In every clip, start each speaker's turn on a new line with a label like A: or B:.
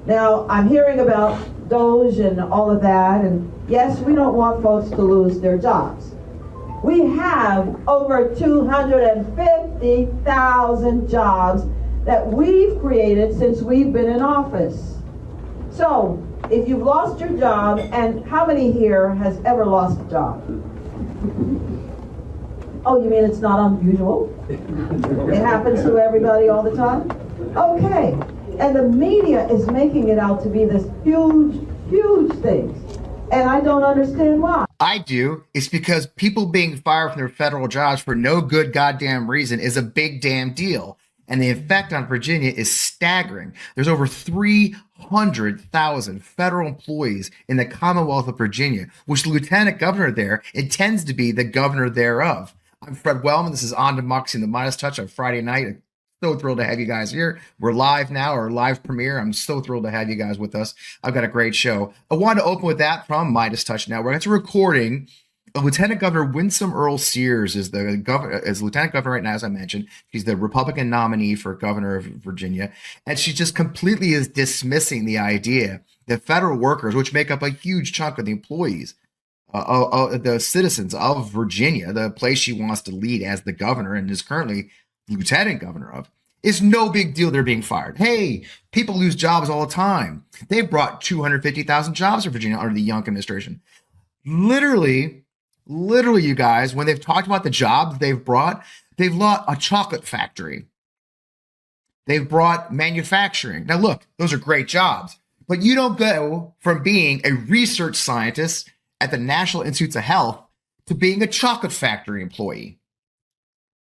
A: Now, I'm hearing about Doge and all of that, and yes, we don't want folks to lose their jobs. We have over 250,000 jobs that we've created since we've been in office. So, if you've lost your job, and how many here has ever lost a job? Oh, you mean it's not unusual? It happens to everybody all the time? Okay. And the media is making it out to be this huge, huge thing. And I don't understand why.
B: I do. It's because people being fired from their federal jobs for no good goddamn reason is a big damn deal. And the effect on Virginia is staggering. There's over 300,000 federal employees in the Commonwealth of Virginia, which the lieutenant governor there intends to be the governor thereof. I'm Fred Wellman. This is On Democracy in the Midas Touch on Friday night. I'm so thrilled to have you guys here. We're live now, our live premiere. I'm so thrilled to have you guys with us. I've got a great show. I wanted to open with that from Midas Touch Network. It's a recording. Lieutenant Governor Winsome Earle-Sears is the governor, is Lieutenant Governor right now, as I mentioned. She's the Republican nominee for governor of Virginia, and she just completely is dismissing the idea that federal workers, which make up a huge chunk of the employees, the citizens of Virginia, the place she wants to lead as the governor and is currently lieutenant governor of, is no big deal. They're being fired. Hey, people lose jobs all the time. They've brought 250,000 jobs to Virginia under the Youngkin administration. Literally, you guys, when they've talked about the jobs they've brought a chocolate factory. They've brought manufacturing. Now, look, those are great jobs, but you don't go from being a research scientist at the National Institutes of Health to being a chocolate factory employee.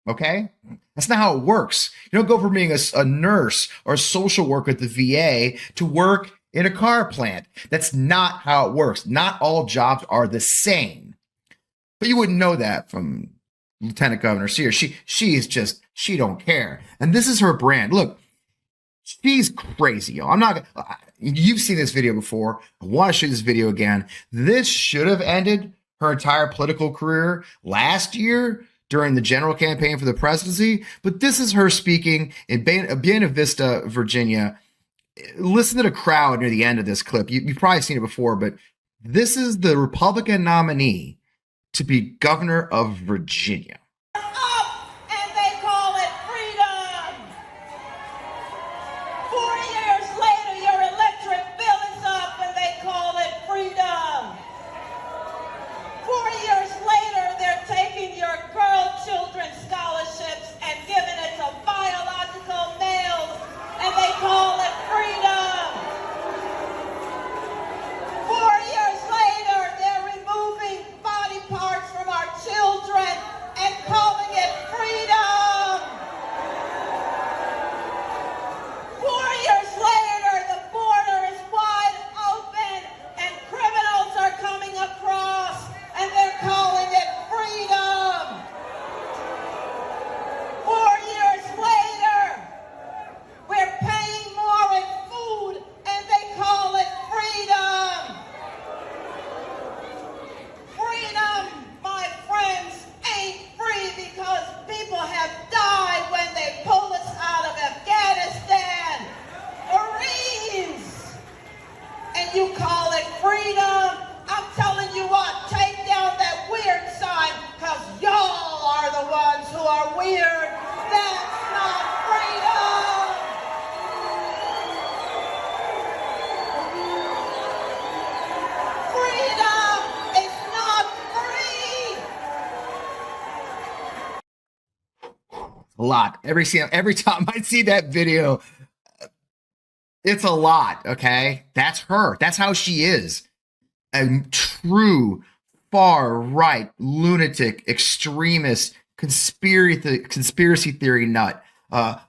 B: Okay? That's not how it works. You don't go from being a nurse or a social worker at the VA to work in a car plant. That's not how it works. Not all jobs are the same. But you wouldn't know that from Lieutenant Governor Sears. She don't care. And this is her brand. Look, she's crazy, yo. You've seen this video before. I want to show this video again. This should have ended her entire political career last year during the general campaign for the presidency. But this is her speaking in Buena Vista, Virginia. Listen to the crowd near the end of this clip. You've probably seen it before, but this is the Republican nominee to be governor of Virginia.
C: Up, and they call it freedom. 4 years later, your electric bill is up, and they call it freedom. 4 years later, they're taking your girl children's scholarships and giving it to biological males, and they call it freedom. 4 years later, they're removing body parts from our children and calling it freedom. 4 years later, the border is wide open and criminals are coming across and they're calling it freedom. 4 years later, we're paying more in food and they call it freedom. Freedom, my friends, ain't free because people have died when they pulled us out of Afghanistan. Marines! And you call it freedom? I'm telling you what, take down that weird sign, because y'all are the ones who are weird. That's not freedom! Freedom is not free!
B: A lot. Every time I see that video, it's a lot. Okay, that's her. That's how she is. A true far right lunatic, extremist, conspiracy theory nut.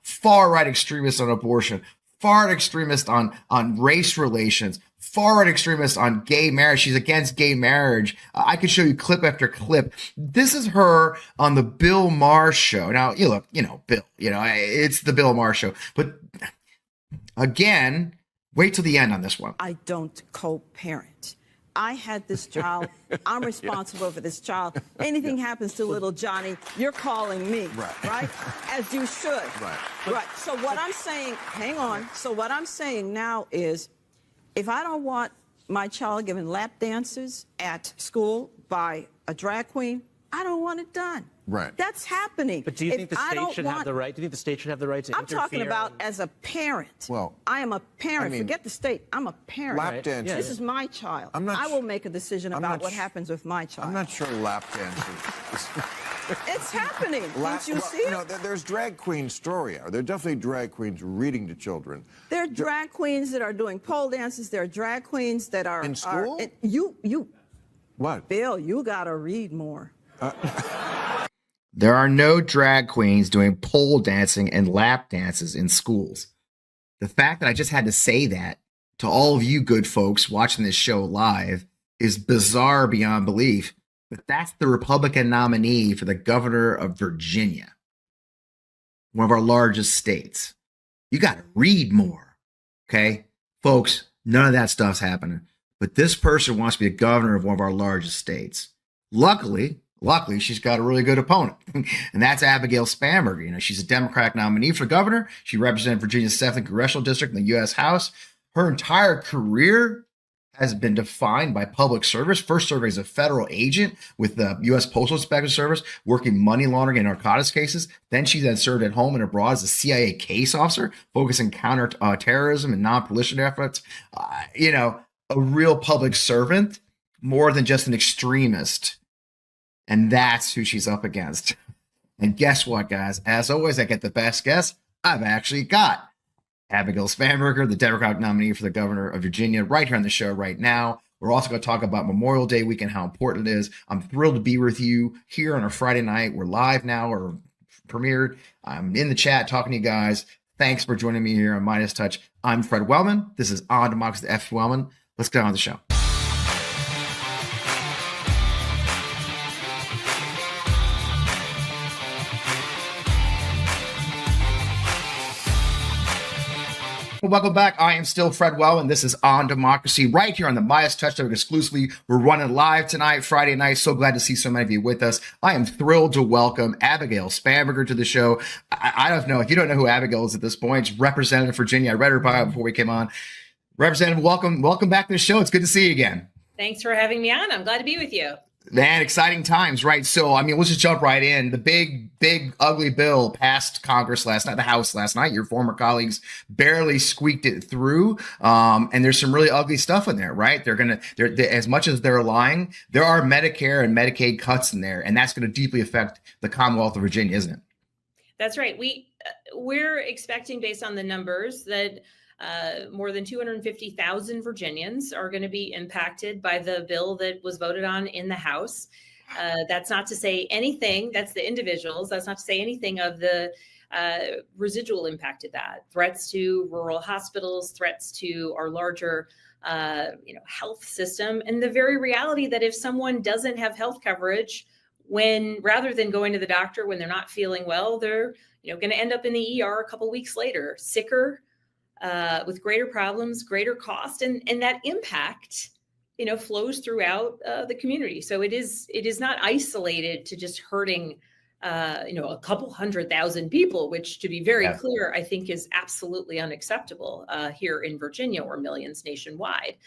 B: Far right extremist on abortion. Far right extremist on race relations. Far right extremist on gay marriage. She's against gay marriage. I could show you clip after clip. This is her on the Bill Maher show. Now, Bill, it's the Bill Maher show. But again, wait till the end on this one.
D: I don't co-parent. I had this child. I'm responsible for this child. Anything happens to little Johnny, you're calling me, right? As you should. Right. So what I'm saying, hang on. So what I'm saying now is, if I don't want my child given lap dances at school by a drag queen, I don't want it done.
E: Right.
D: That's happening.
F: But do you think the state should have the right? Do you think the state should have the right to interfere?
D: I'm talking about as a parent.
E: Well,
D: I am a parent.
E: I mean,
D: forget the state. I'm a parent.
E: lap dances.
D: This is my child. I will make a decision about what happens with my child.
E: I'm not sure lap dances.
D: It's happening. Don't you see it?
E: No, there's drag queen story. There are definitely drag queens reading to children.
D: There are drag queens that are doing pole dances. There are drag queens that are
E: in school.
D: What? Bill, you gotta read more.
B: There are no drag queens doing pole dancing and lap dances in schools. The fact that I just had to say that to all of you good folks watching this show live is bizarre beyond belief. But that's the Republican nominee for the governor of Virginia, one of our largest states. You got to read more, okay? Folks, none of that stuff's happening. But this person wants to be a governor of one of our largest states. Luckily, she's got a really good opponent, and that's Abigail Spanberger. You know, she's a Democratic nominee for governor. She represented Virginia's 7th congressional district in the U.S. House. Her entire career has been defined by public service, first serving as a federal agent with the U.S. Postal Inspection Service, working money laundering and narcotics cases. Then she served at home and abroad as a CIA case officer, focusing counter-terrorism and non-proliferation efforts. A real public servant, more than just an extremist. And that's who she's up against. And guess what, guys? As always, I get the best guess. I've actually got Abigail Spanberger, the Democratic nominee for the governor of Virginia, right here on the show right now. We're also going to talk about Memorial Day weekend, how important it is. I'm thrilled to be with you here on a Friday night. We're live now, or premiered. I'm in the chat talking to you guys. Thanks for joining me here on Midas Touch. I'm Fred Wellman. This is On Democracy with F. Wellman. Let's get on with the show. Welcome back. I am still Fred Wellman. This is On Democracy right here on the Midas Touch Network exclusively. We're running live tonight, Friday night. So glad to see so many of you with us. I am thrilled to welcome Abigail Spanberger to the show. I don't know if you don't know who Abigail is at this point. She's Representative Virginia. I read her bio before we came on. Representative, welcome back to the show. It's good to see you again.
G: Thanks for having me on. I'm glad to be with you.
B: Man, exciting times, right? So, let's just jump right in. The big, ugly bill passed Congress last night, the House last night. Your former colleagues barely squeaked it through. And there's some really ugly stuff in there, right? They're as much as they're lying, there are Medicare and Medicaid cuts in there, and that's going to deeply affect the Commonwealth of Virginia, isn't it?
G: That's right. We're expecting, based on the numbers, that more than 250,000 Virginians are going to be impacted by the bill that was voted on in the House. That's not to say anything, that's the individuals, that's not to say anything of the residual impact of that. Threats to rural hospitals, threats to our larger health system, and the very reality that if someone doesn't have health coverage, rather than going to the doctor when they're not feeling well, they're going to end up in the ER a couple weeks later, sicker, with greater problems, greater cost, and that impact, flows throughout the community. So it is not isolated to just hurting, a couple 100,000 people, which, to be very clear, I think is absolutely unacceptable here in Virginia or millions nationwide.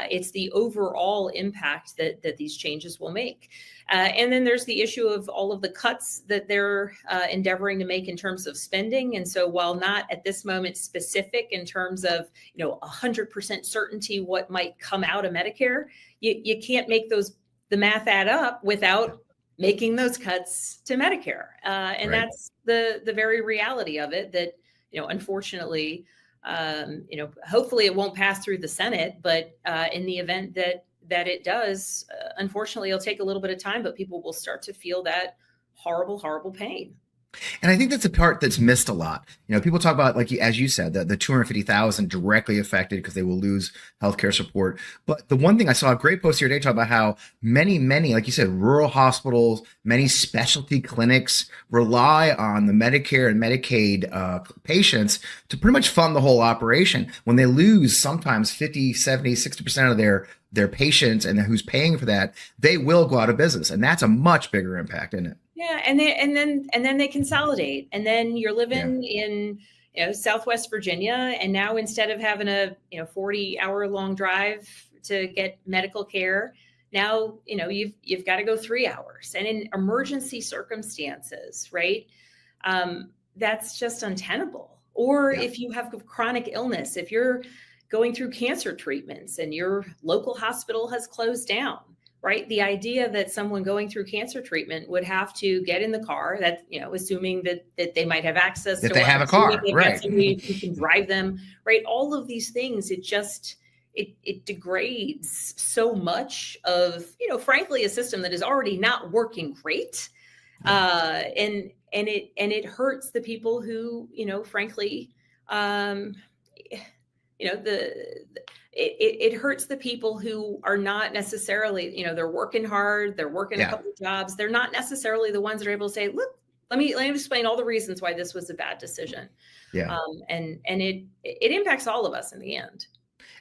G: It's the overall impact that these changes will make. And then there's the issue of all of the cuts that they're endeavoring to make in terms of spending. And so while not at this moment specific in terms of 100% certainty what might come out of Medicare, you can't make the math add up without making those cuts to Medicare. And right. That's the very reality of it that, unfortunately, hopefully it won't pass through the Senate, but in the event that it does, unfortunately, it'll take a little bit of time, but people will start to feel that horrible, horrible pain.
B: And I think that's a part that's missed a lot. People talk about, like, as you said, the 250,000 directly affected because they will lose healthcare support. But the one thing I saw a great post here today talking about how many, like you said, rural hospitals, many specialty clinics rely on the Medicare and Medicaid patients to pretty much fund the whole operation. When they lose sometimes 50, 70, 60% of their patients and who's paying for that, they will go out of business. And that's a much bigger impact, isn't it?
G: Yeah, and then they consolidate, and then you're living in Southwest Virginia, and now instead of having a 40-hour long drive to get medical care, now you've got to go 3 hours, and in emergency circumstances, right? That's just untenable. Or if you have chronic illness, if you're going through cancer treatments and your local hospital has closed down. Right. The idea that someone going through cancer treatment would have to get in the car, that, assuming that they might have access
B: that
G: to
B: they have a car, right?
G: Somebody who can drive them, right? All of these things, it degrades so much of, frankly, a system that is already not working great. And it hurts the people who, frankly, it hurts the people who are not necessarily, they're working hard, they're working a couple of jobs. They're not necessarily the ones that are able to say, look, let me explain all the reasons why this was a bad decision. Yeah. And it impacts all of us in the end.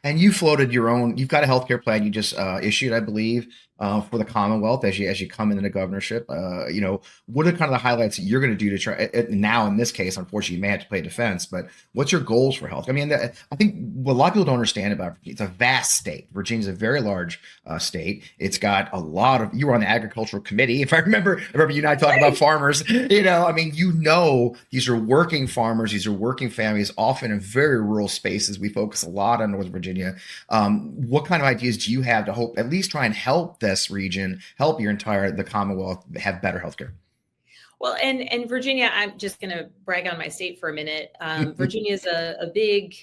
B: And you floated your own, you've got a healthcare plan you just issued, I believe, for the Commonwealth as you come into the governorship. What are kind of the highlights that you're going to do to try now? In this case, unfortunately, you may have to play defense, but what's your goals for health? I mean, I think what a lot of people don't understand about Virginia, it's a vast state. Virginia's a very large state. It's got a lot of, you were on the agricultural committee. If I remember you and I talking about farmers, these are working farmers. These are working families, often in very rural spaces. We focus a lot on Northern Virginia. What kind of ideas do you have to hope at least try and help this region, help the Commonwealth have better healthcare?
G: Well, and Virginia, I'm just going to brag on my state for a minute. Virginia is a big,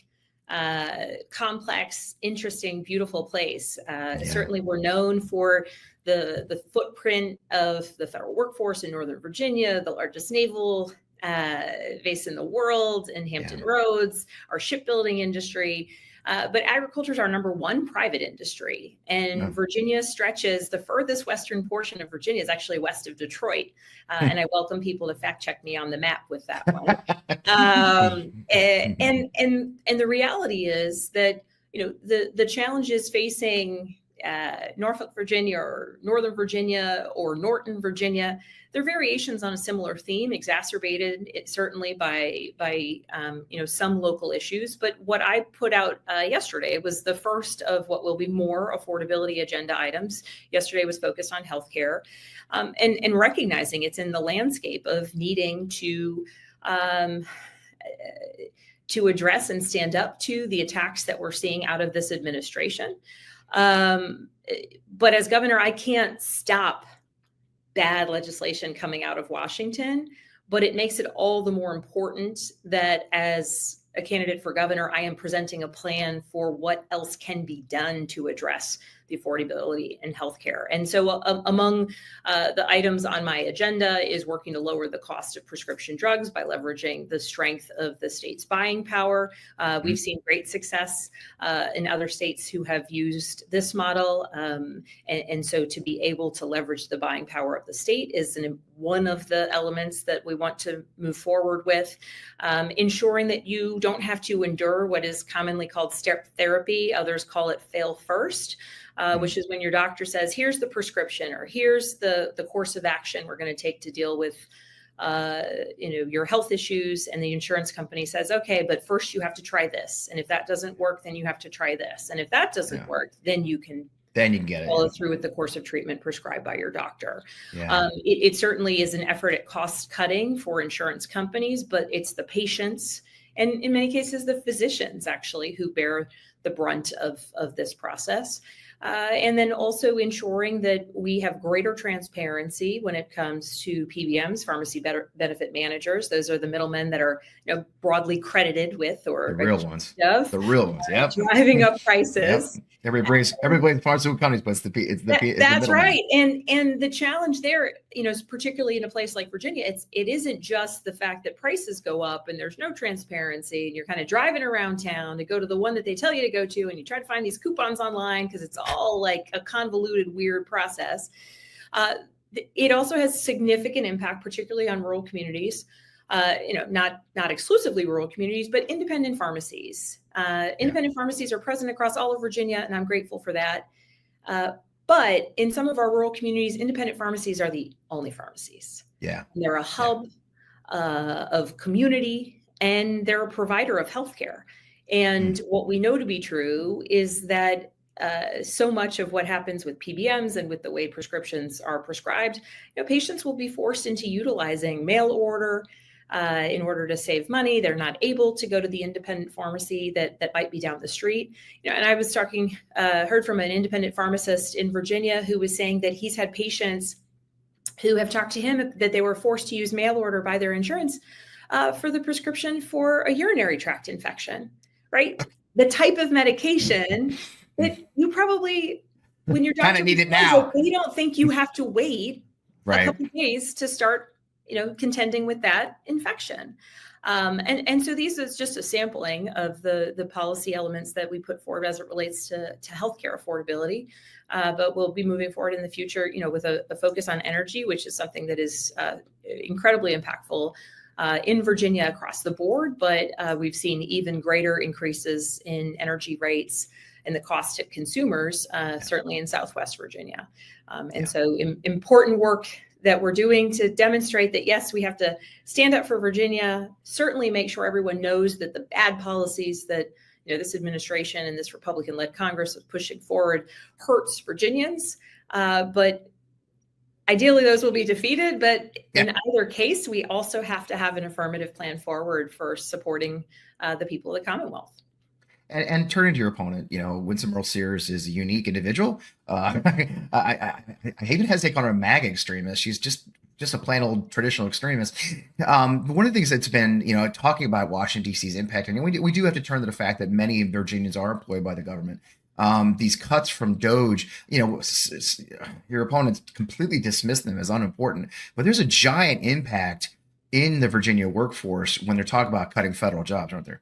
G: complex, interesting, beautiful place. Certainly we're known for the footprint of the federal workforce in Northern Virginia, the largest naval base in the world, in Hampton Roads, our shipbuilding industry. But agriculture is our number one private industry. And Virginia stretches, the furthest western portion of Virginia is actually west of Detroit. And I welcome people to fact check me on the map with that one. And the reality is that, the challenges facing Norfolk, Virginia, or Northern Virginia, or Norton, Virginia, they're variations on a similar theme, exacerbated certainly by some local issues. But what I put out yesterday was the first of what will be more affordability agenda items. Yesterday was focused on healthcare, and recognizing it's in the landscape of needing to address and stand up to the attacks that we're seeing out of this administration. But as governor, I can't stop bad legislation coming out of Washington, but it makes it all the more important that as a candidate for governor, I am presenting a plan for what else can be done to address the affordability in healthcare. And so among the items on my agenda is working to lower the cost of prescription drugs by leveraging the strength of the state's buying power. We've seen great success in other states who have used this model. And so to be able to leverage the buying power of the state is one of the elements that we want to move forward with. Ensuring that you don't have to endure what is commonly called step therapy. Others call it fail first. Which is when your doctor says, here's the prescription, or here's the course of action we're going to take to deal with your health issues. And the insurance company says, okay, but first you have to try this. And if that doesn't work, then you have to try this. And if that doesn't work, then you can get it. Follow through with the course of treatment prescribed by your doctor. It certainly is an effort at cost cutting for insurance companies, but it's the patients and in many cases, the physicians actually who bear the brunt of this process. And then also ensuring that we have greater transparency when it comes to PBMs, pharmacy benefit managers. Those are the middlemen that are broadly credited with or
B: the real ones.
G: The
B: real ones, yep.
G: Driving up prices.
B: Yep. Everybody blames pharmaceutical companies, but it's the
G: that's right. And the challenge there, particularly in a place like Virginia, it isn't just the fact that prices go up and there's no transparency and you're kind of driving around town to go to the one that they tell you to go to and you try to find these coupons online because it's all like a convoluted, weird process. It also has significant impact, particularly on rural communities. Not exclusively rural communities, but independent pharmacies. Independent pharmacies are present across all of Virginia, and I'm grateful for that. But in some of our rural communities, independent pharmacies are the only pharmacies.
B: Yeah.
G: And they're a hub of community, and they're a provider of healthcare. And what we know to be true is that so much of what happens with PBMs and with the way prescriptions are prescribed, patients will be forced into utilizing mail order in order to save money. They're not able to go to the independent pharmacy that might be down the street. And I was heard from an independent pharmacist in Virginia who was saying that he's had patients who have talked to him that they were forced to use mail order by their insurance for the prescription for a urinary tract infection, right? The type of medication that you probably, when your doctor
B: kind of need it now,
G: they don't think you have to wait
B: right.
G: a couple of days to start contending with that infection. And so these is just a sampling of the policy elements that we put forward as it relates to healthcare affordability. But we'll be moving forward in the future, with a focus on energy, which is something that is incredibly impactful in Virginia across the board. But we've seen even greater increases in energy rates and the cost to consumers, certainly in Southwest Virginia. So important work that we're doing to demonstrate that, yes, we have to stand up for Virginia, certainly make sure everyone knows that the bad policies that this administration and this Republican-led Congress is pushing forward hurts Virginians. But ideally, those will be defeated. But in either case, we also have to have an affirmative plan forward for supporting the people of the Commonwealth.
B: And turning to your opponent, Winsome Earle-Sears is a unique individual. I even hesitate calling her a MAGA extremist. She's just a plain old traditional extremist. One of the things that's been, talking about Washington, D.C.'s impact, and we do have to turn to the fact that many Virginians are employed by the government. These cuts from DOGE, your opponents completely dismiss them as unimportant, but there's a giant impact in the Virginia workforce when they're talking about cutting federal jobs, aren't there?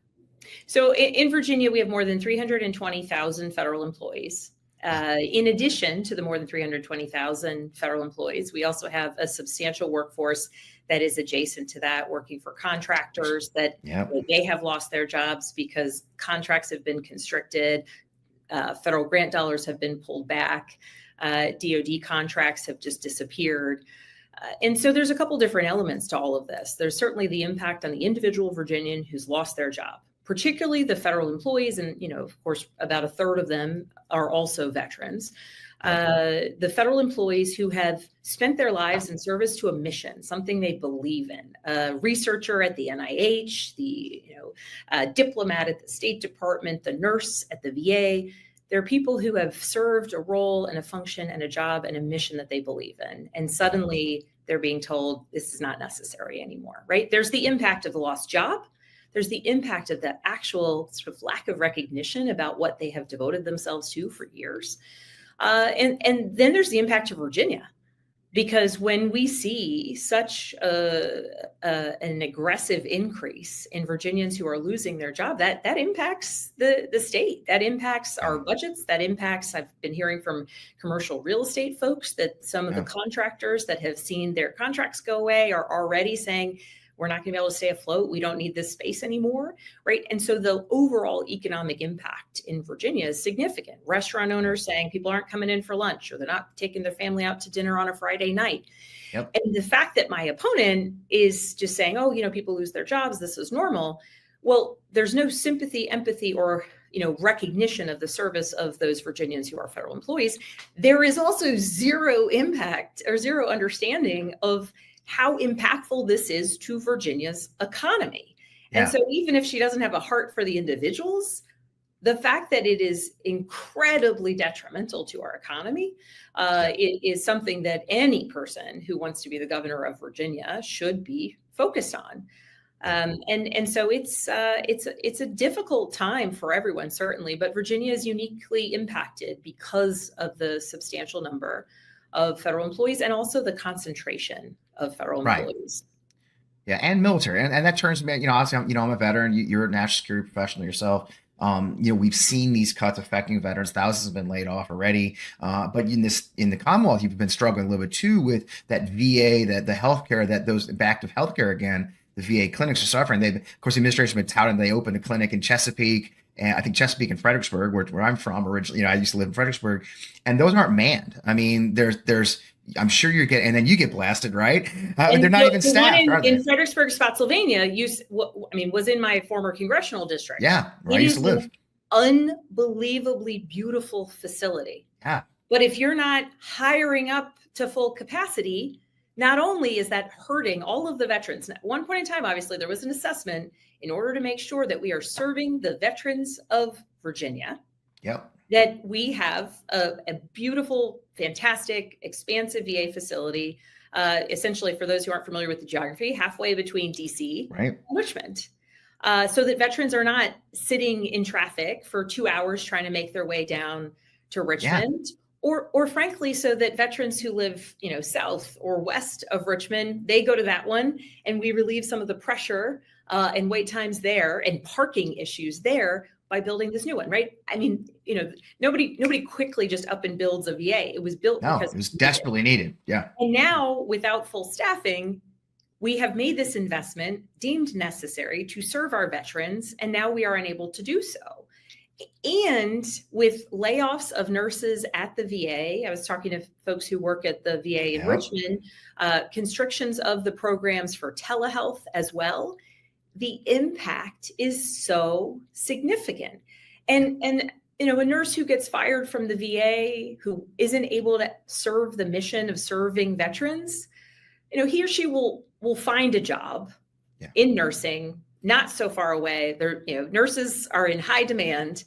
G: So in Virginia, we have more than 320,000 federal employees. In addition to the more than 320,000 federal employees, we also have a substantial workforce that is adjacent to that, working for contractors that they have lost their jobs because contracts have been constricted, federal grant dollars have been pulled back, DoD contracts have just disappeared. And so there's a couple different elements to all of this. There's certainly the impact on the individual Virginian who's lost their job, particularly the federal employees. And, of course, about a third of them are also veterans. The federal employees who have spent their lives in service to a mission, something they believe in, a researcher at the NIH, the diplomat at the State Department, the nurse at the VA. There are people who have served a role and a function and a job and a mission that they believe in. And suddenly they're being told this is not necessary anymore, right? There's the impact of the lost job. There's the impact of the actual sort of lack of recognition about what they have devoted themselves to for years. And then there's the impact of Virginia, because when we see such an aggressive increase in Virginians who are losing their job, that impacts the state, that impacts our budgets, that impacts, I've been hearing from commercial real estate folks that some of the contractors that have seen their contracts go away are already saying, we're not going to be able to stay afloat. We don't need this space anymore, right? And so the overall economic impact in Virginia is significant. Restaurant owners saying people aren't coming in for lunch, or they're not taking their family out to dinner on a Friday night. Yep. And the fact that my opponent is just saying, oh, people lose their jobs, this is normal. Well, there's no sympathy, empathy, or recognition of the service of those Virginians who are federal employees. There is also zero impact or zero understanding of how impactful this is to Virginia's economy. And so even if she doesn't have a heart for the individuals, the fact that it is incredibly detrimental to our economy it is something that any person who wants to be the governor of Virginia should be focused on. And so it's a difficult time for everyone, certainly, but Virginia is uniquely impacted because of the substantial number of federal employees and also the concentration of federal employees.
B: Yeah, and military, and that turns me. Obviously, I'm a veteran. You're a national security professional yourself. We've seen these cuts affecting veterans. Thousands have been laid off already. But in the Commonwealth, you've been struggling a little bit too with that VA, that the healthcare, that those back to healthcare again. The VA clinics are suffering. Of course, the administration has been touting. They opened a clinic in Chesapeake, and I think Chesapeake and Fredericksburg, where I'm from originally. I used to live in Fredericksburg, and those aren't manned. I mean, there's. I'm sure you're getting, and then you get blasted, right? They're not even staffed.
G: In Fredericksburg, Spotsylvania, was in my former congressional district.
B: Yeah, where I used to live.
G: Unbelievably beautiful facility.
B: Yeah.
G: But if you're not hiring up to full capacity, not only is that hurting all of the veterans. At one point in time, obviously, there was an assessment in order to make sure that we are serving the veterans of Virginia.
B: Yep.
G: That we have a beautiful, fantastic, expansive VA facility, essentially, for those who aren't familiar with the geography, halfway between DC and Richmond, so that veterans are not sitting in traffic for 2 hours trying to make their way down to Richmond. Yeah. Or frankly, so that veterans who live, south or west of Richmond, they go to that one, and we relieve some of the pressure and wait times there and parking issues there by building this new one, right? I mean, nobody quickly just up and builds a VA. It was built because
B: it was desperately needed. Yeah.
G: And now, without full staffing, we have made this investment deemed necessary to serve our veterans, and now we are unable to do so. And with layoffs of nurses at the VA, I was talking to folks who work at the VA in Richmond, constrictions of the programs for telehealth as well. The impact is so significant. And a nurse who gets fired from the VA, who isn't able to serve the mission of serving veterans, he or she will find a job in nursing, not so far away. Nurses are in high demand,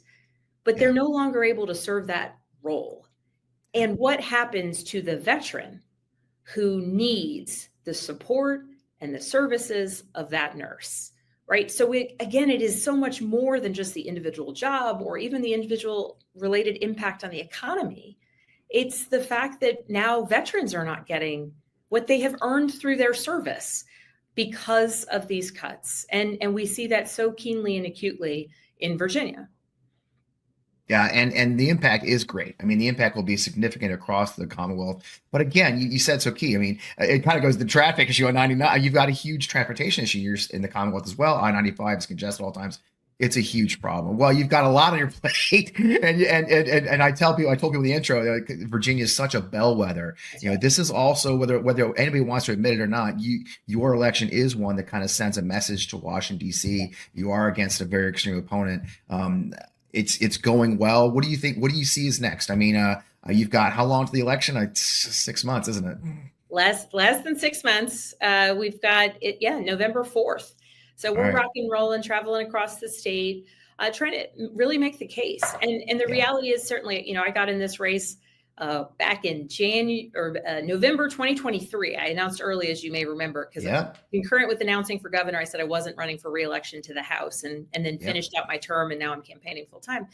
G: but they're no longer able to serve that role. And what happens to the veteran who needs the support and the services of that nurse, right? So it is so much more than just the individual job or even the individual related impact on the economy. It's the fact that now veterans are not getting what they have earned through their service because of these cuts. And we see that so keenly and acutely in Virginia.
B: Yeah, and the impact is great. I mean, the impact will be significant across the Commonwealth. But again, you said so key. I mean, it kind of goes to the traffic issue on 99. You've got a huge transportation issue in the Commonwealth as well. I-95 is congested all times. It's a huge problem. Well, you've got a lot on your plate, and I told people in the intro, Virginia is such a bellwether. This is also whether anybody wants to admit it or not. Your election is one that kind of sends a message to Washington D.C. You are against a very extreme opponent. It's going well. What do you think? What do you see is next? I mean, you've got how long to the election? 6 months, isn't it?
G: Less than 6 months. We've got it. Yeah, November 4th. So we're rock and rolling, traveling across the state, trying to really make the case. And the reality is certainly, I got in this race back in November 2023. I announced early, as you may remember, because concurrent with announcing for governor, I said I wasn't running for re-election to the House, and then finished out my term, and now I'm campaigning full time.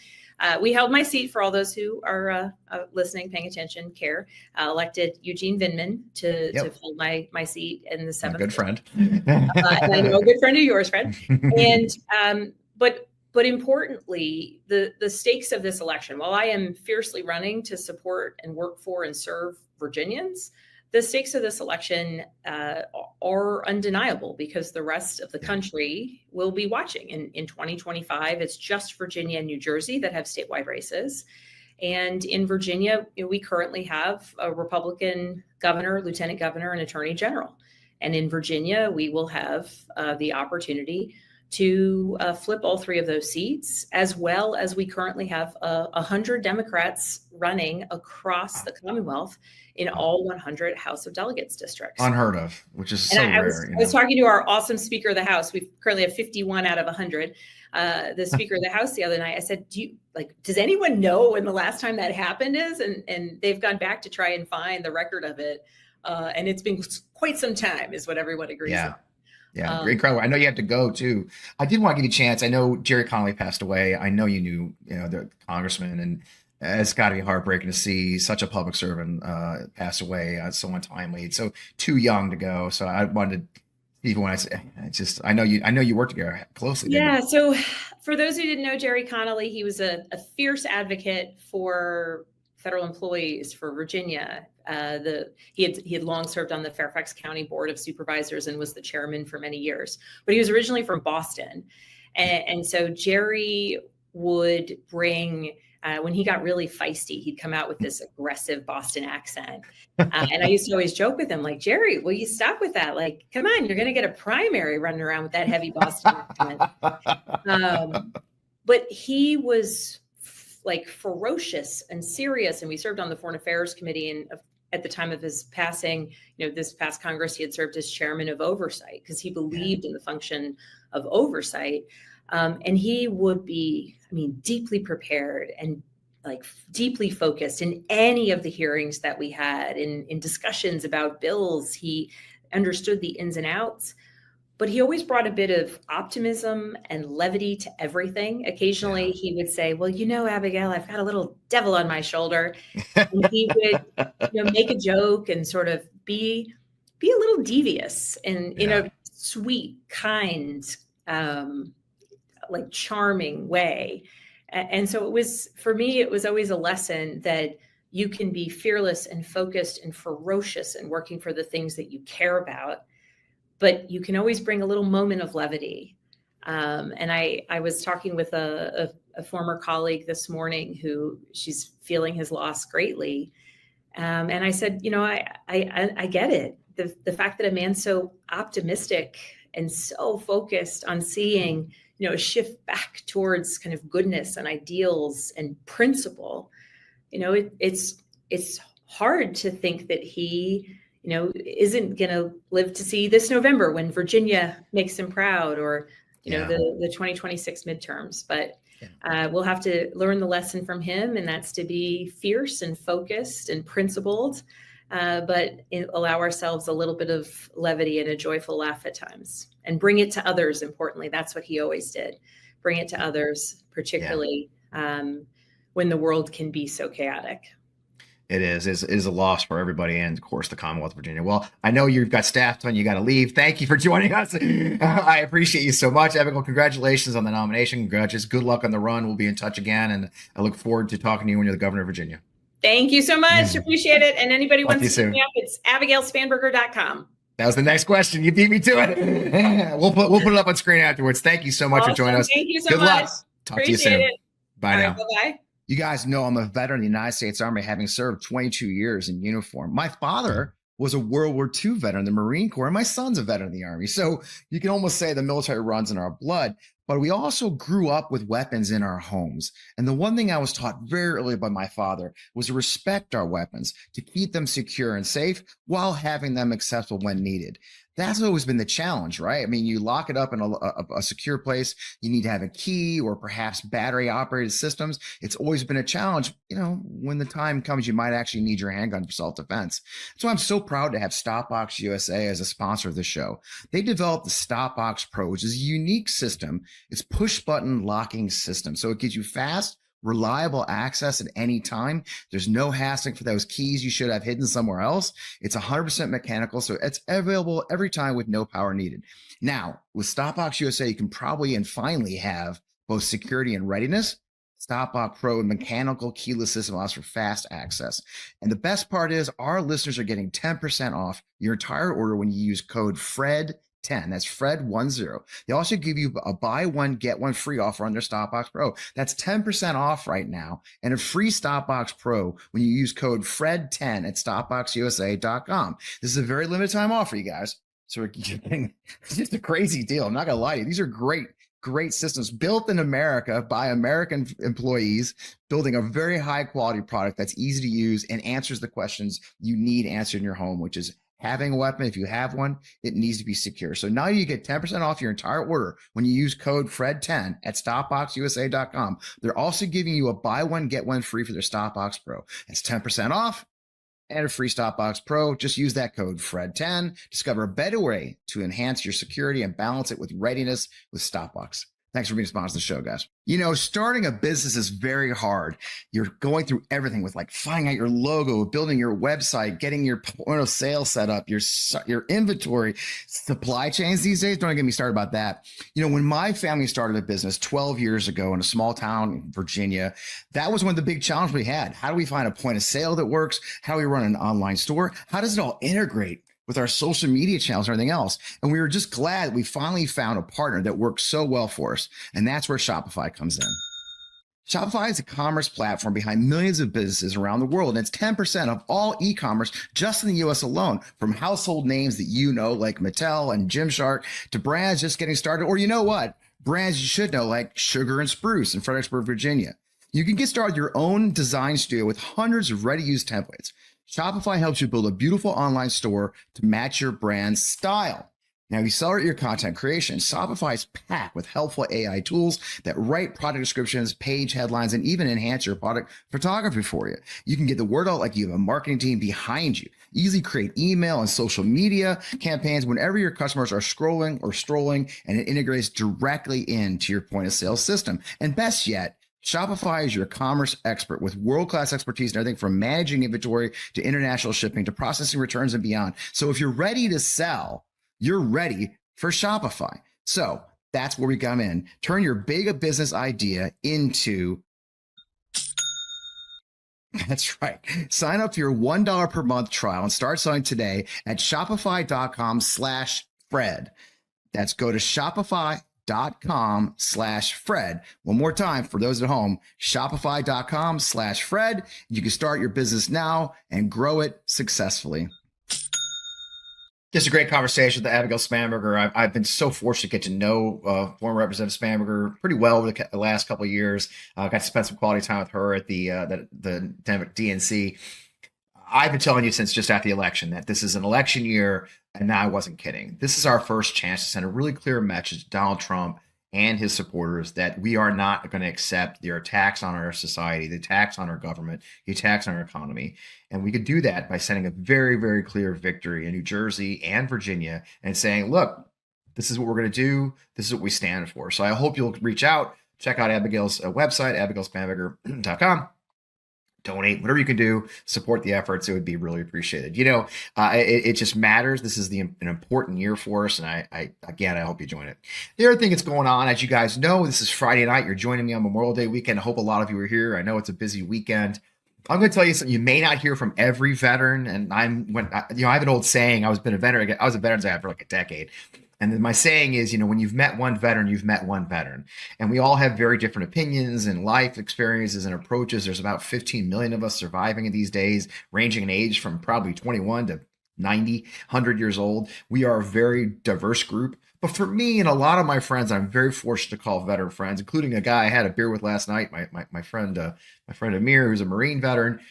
G: We held my seat, for all those who are listening, paying attention, care. Elected Eugene Vindman to fill my seat in the 7th.
B: A good friend.
G: And I know a good friend of yours, Fred. And But importantly, the stakes of this election, while I am fiercely running to support and work for and serve Virginians, the stakes of this election are undeniable because the rest of the country will be watching. In 2025, it's just Virginia and New Jersey that have statewide races. And in Virginia, we currently have a Republican governor, lieutenant governor, and attorney general. And in Virginia, we will have the opportunity to flip all 3 of those seats, as well as we currently have 100 Democrats running across the Commonwealth in all 100 House of Delegates districts.
B: Unheard of, which is so rare.
G: I was talking to our awesome Speaker of the House. We currently have 51 out of 100. The Speaker of the House the other night, I said, does anyone know when the last time that happened is? And they've gone back to try and find the record of it. And it's been quite some time is what everyone agrees on.
B: Yeah, incredible. I know you have to go too. I did want to give you a chance. I know Jerry Connolly passed away. I know you knew, the congressman, and it's got to be heartbreaking to see such a public servant pass away so untimely. So too young to go. So I wanted to see if you want to say, I know you worked together closely.
G: Yeah. So for those who didn't know Jerry Connolly, he was a fierce advocate for federal employees, for Virginia. He had long served on the Fairfax County Board of Supervisors and was the chairman for many years. But he was originally from Boston, and so Jerry would bring. When he got really feisty, he'd come out with this aggressive Boston accent. And I used to always joke with him, like, Jerry, will you stop with that? Like, come on, you're going to get a primary running around with that heavy Boston accent. But he was like ferocious and serious. And we served on the Foreign Affairs Committee. And at the time of his passing, this past Congress, he had served as chairman of oversight because he believed in the function of oversight. And he would be, deeply prepared and deeply focused in any of the hearings that we had, in discussions about bills. He understood the ins and outs, but he always brought a bit of optimism and levity to everything. Occasionally he would say, well, Abigail, I've got a little devil on my shoulder. And he would, make a joke and sort of be a little devious and in a sweet, kind, charming way. And so for me, it was always a lesson that you can be fearless and focused and ferocious and working for the things that you care about, but you can always bring a little moment of levity. And I was talking with a former colleague this morning who she's feeling his loss greatly. And I said, I get it. The fact that a man so optimistic and so focused on seeing, a shift back towards kind of goodness and ideals and principle, it's hard to think that he, isn't going to live to see this November when Virginia makes him proud, or, the 2026 midterms. But we'll have to learn the lesson from him, and that's to be fierce and focused and principled, but allow ourselves a little bit of levity and a joyful laugh at times, and bring it to others. Importantly, that's what he always did. Bring it to others, particularly when the world can be so chaotic.
B: It is a loss for everybody, and of course the Commonwealth of Virginia. Well, I know you've got staff time, you got to leave. Thank you for joining us. I appreciate you so much, Abigail. Congratulations on the nomination. Congratulations. Good luck on the run. We'll be in touch again, and I look forward to talking to you when you're the governor of Virginia.
G: Thank you so much. Appreciate it. And anybody wants to look me up, it's abigailspanberger.com.
B: That was the next question. You beat me to it. We'll put it up on screen afterwards. Thank you so much for joining us.
G: Thank you so
B: Good
G: much.
B: Luck. Talk to you soon.
G: It.
B: Bye now.
G: Bye-bye.
B: You guys know I'm a veteran of the United States Army, having served 22 years in uniform. My father was a World War II veteran in the Marine Corps, and my son's a veteran of the Army. So you can almost say the military runs in our blood, but we also grew up with weapons in our homes. And the one thing I was taught very early by my father was to respect our weapons, to keep them secure and safe while having them accessible when needed. That's always been the challenge, right? You lock it up in a secure place. You need to have a key or perhaps battery operated systems. It's always been a challenge. When the time comes, you might actually need your handgun for self-defense. So I'm so proud to have Stopbox USA as a sponsor of the show. They developed the Stopbox Pro, which is a unique system. It's push button locking system. So it gives you fast, reliable access at any time. There's no hassling for those keys you should have hidden somewhere else. It's 100% mechanical, so it's available every time with no power needed. Now, with Stopbox USA, you can probably and finally have both security and readiness. Stopbox Pro and mechanical keyless system allows for fast access. And the best part is our listeners are getting 10% off your entire order when you use code FRED10. That's Fred10. They also give you a buy one, get one free offer on their Stopbox Pro. That's 10% off right now, and a free Stopbox Pro when you use code Fred10 at stopboxusa.com. This is a very limited time offer, you guys. So we're getting, it's just a crazy deal. I'm not going to lie to you. These are great great systems built in America by American employees, building a very high quality product that's easy to use and answers the questions you need answered in your home, which is having a weapon. If you have one, it needs to be secure. So now you get 10% off your entire order when you use code FRED10 at stopboxusa.com. They're also giving you a buy one, get one free for their Stopbox Pro. That's 10% off and a free Stopbox Pro. Just use that code FRED10. Discover a better way to enhance your security and balance it with readiness with Stopbox. Thanks for being a sponsor of the show, guys. You know, starting a business is very hard. You're going through everything with like finding out your logo, building your website, getting your point of sale set up, your inventory, supply chains these days. Don't get me started about that. You know, when my family started a business 12 years ago in a small town in Virginia, that was one of the big challenges we had. How do we find a point of sale that works? How do we run an online store? How does it all integrate with our social media channels and everything else? And we were just glad that we finally found a partner that works so well for us. And that's where Shopify comes in. Shopify is a commerce platform behind millions of businesses around the world. And it's 10% of all e-commerce just in the US alone, from household names that you know, like Mattel and Gymshark, to brands just getting started. Or you know what? Brands you should know, like Sugar and Spruce in Fredericksburg, Virginia. You can get started with your own design studio with hundreds of ready-to-use templates. Shopify helps you build a beautiful online store to match your brand's style. Now, you accelerate your content creation. Shopify is packed with helpful AI tools that write product descriptions, page headlines, and even enhance your product photography for you. You can get the word out like you have a marketing team behind you. Easily create email and social media campaigns whenever your customers are scrolling or strolling, and it integrates directly into your point of sale system. And best yet, Shopify is your commerce expert with world-class expertise in everything from managing inventory to international shipping to processing returns and beyond. So if you're ready to sell, you're ready for Shopify. So that's where we come in. Turn your big business idea into... That's right. Sign up for your $1 per month trial and start selling today at shopify.com/Fred. That's go to shopify.com/Fred. One more time for those at home, shopify.com/Fred. You can start your business now and grow it successfully. Just a great conversation with Abigail Spanberger. I've been so fortunate to get to know former Representative Spanberger pretty well over the last couple of years. Got to spend some quality time with her at the DNC. I've been telling you since just after the election that this is an election year, and I wasn't kidding. This is our first chance to send a really clear message to Donald Trump and his supporters that we are not going to accept their attacks on our society, the attacks on our government, the attacks on our economy. And we could do that by sending a very, very clear victory in New Jersey and Virginia and saying, look, this is what we're going to do. This is what we stand for. So I hope you'll reach out, check out Abigail's website, abigailspanberger.com. Donate, whatever you can do, support the efforts. It would be really appreciated. You know, it just matters. This is an important year for us. And I hope you join it. The other thing that's going on, as you guys know, this is Friday night. You're joining me on Memorial Day weekend. I hope a lot of you are here. I know it's a busy weekend. I'm going to tell you something you may not hear from every veteran. And I have an old saying. I was a veteran's ad for like a decade. And my saying is, you know, when you've met one veteran, you've met one veteran. And we all have very different opinions and life experiences and approaches. There's about 15 million of us surviving these days, ranging in age from probably 21 to 90, 100 years old. We are a very diverse group. But for me and a lot of my friends, I'm very fortunate to call veteran friends, including a guy I had a beer with last night, my friend Amir, who's a Marine veteran.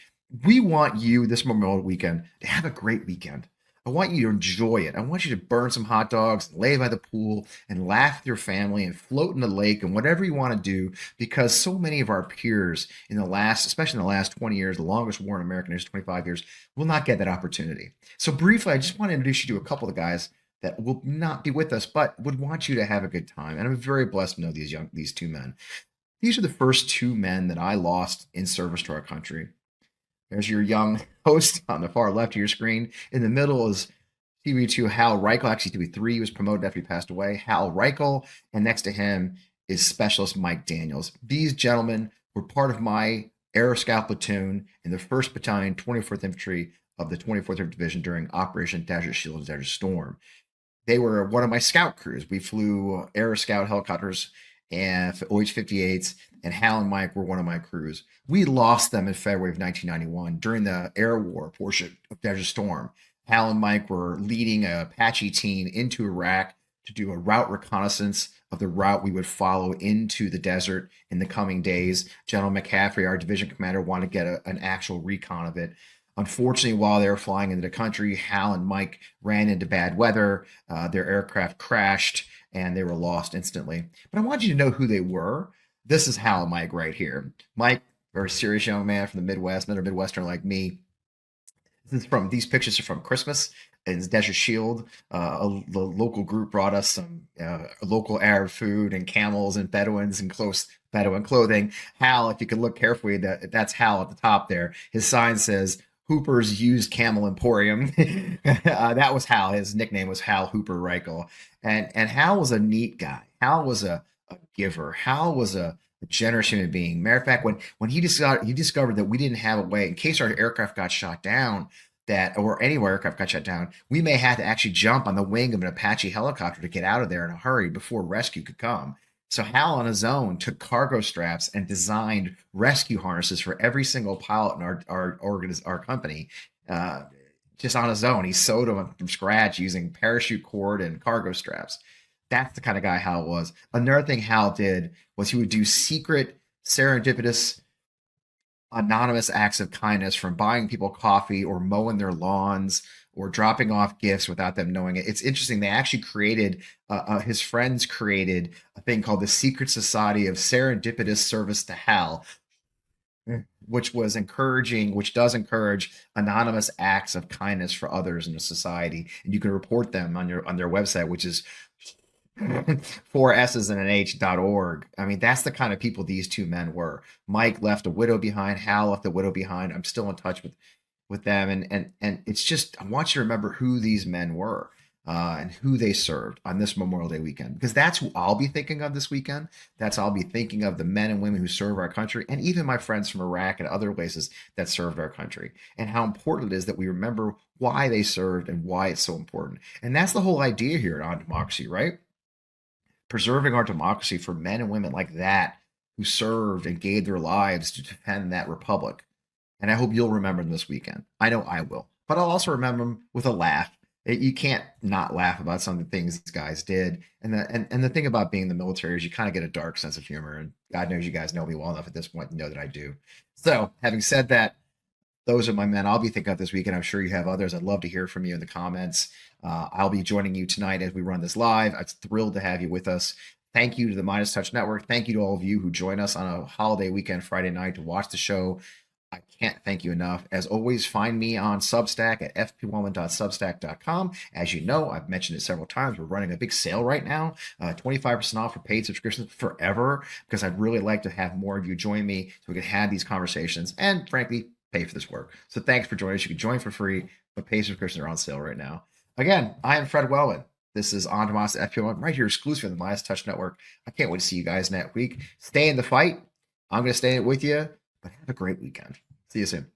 B: We want you this Memorial weekend to have a great weekend. I want you to enjoy it. I want you to burn some hot dogs, lay by the pool, and laugh with your family and float in the lake and whatever you want to do, because so many of our peers especially in the last 20 years, the longest war in American history, 25 years, will not get that opportunity. So briefly, I just want to introduce you to a couple of the guys that will not be with us, but would want you to have a good time. And I'm very blessed to know these two men. These are the first two men that I lost in service to our country. There's your young host on the far left of your screen. In the middle is TV2 Hal Reichel. Actually, TV3 was promoted after he passed away. Hal Reichel. And next to him is Specialist Mike Daniels. These gentlemen were part of my Air Scout platoon in the 1st Battalion, 24th Infantry of the 24th Division during Operation Desert Shield and Desert Storm. They were one of my scout crews. We flew Air Scout helicopters and OH-58s, and Hal and Mike were one of my crews. We lost them in February of 1991 during the air war portion of Desert Storm. Hal and Mike were leading an Apache team into Iraq to do a route reconnaissance of the route we would follow into the desert in the coming days. General McCaffrey, our division commander, wanted to get an actual recon of it. Unfortunately, while they were flying into the country, Hal and Mike ran into bad weather. Their aircraft crashed and they were lost instantly. But I want you to know who they were. This is Hal and Mike right here. Mike, very serious young man from the Midwest, another Midwestern like me. These pictures are from Christmas in Desert Shield. The local group brought us some local Arab food and camels and Bedouins and close Bedouin clothing. Hal, if you could look carefully, that's Hal at the top there. His sign says Hooper's Used Camel Emporium. That was Hal. His nickname was Hal Hooper Reichel. And Hal was a neat guy. Hal was a giver. Hal was a generous human being. Matter of fact, when he discovered that we didn't have a way, in case our aircraft got shot down, or any aircraft got shut down, we may have to actually jump on the wing of an Apache helicopter to get out of there in a hurry before rescue could come. So Hal on his own took cargo straps and designed rescue harnesses for every single pilot in our company. Just on his own, he sewed them from scratch using parachute cord and cargo straps. That's the kind of guy Hal was. Another thing Hal did was he would do secret, serendipitous, anonymous acts of kindness, from buying people coffee or mowing their lawns or dropping off gifts without them knowing it. It's interesting. They actually created, his friends created a thing called the Secret Society of Serendipitous Service to Hal, which does encourage anonymous acts of kindness for others in the society. And you can report them on their website, which is 4 S's and an H.org. I mean, that's the kind of people these two men were. Mike left a widow behind. Hal left a widow behind. I'm still in touch with them. And it's just, I want you to remember who these men were and who they served on this Memorial Day weekend, because that's who I'll be thinking of this weekend. I'll be thinking of the men and women who serve our country, and even my friends from Iraq and other places that served our country, and how important it is that we remember why they served and why it's so important. And that's the whole idea here at On Democracy, right? Preserving our democracy for men and women like that who served and gave their lives to defend that republic. And I hope you'll remember them this weekend. I know I will. But I'll also remember them with a laugh. You can't not laugh about some of the things these guys did. And the thing about being in the military is you kind of get a dark sense of humor. And God knows you guys know me well enough at this point to know that I do. So having said that, those are my men I'll be thinking of this weekend. I'm sure you have others. I'd love to hear from you in the comments. I'll be joining you tonight as we run this live. I'm thrilled to have you with us. Thank you to the Midas Touch Network. Thank you to all of you who join us on a holiday weekend, Friday night, to watch the show. I can't thank you enough. As always, find me on Substack at fpwellman.substack.com. As you know, I've mentioned it several times. We're running a big sale right now, 25% off for paid subscriptions forever, because I'd really like to have more of you join me so we can have these conversations and, frankly, pay for this work. So thanks for joining us. You can join for free, but paid subscriptions are on sale right now. Again, I am Fred Wellman. This is On Democracy at FPL right here exclusively on the Midas Touch Network. I can't wait to see you guys next week. Stay in the fight. I'm going to stay with you, but have a great weekend. See you soon.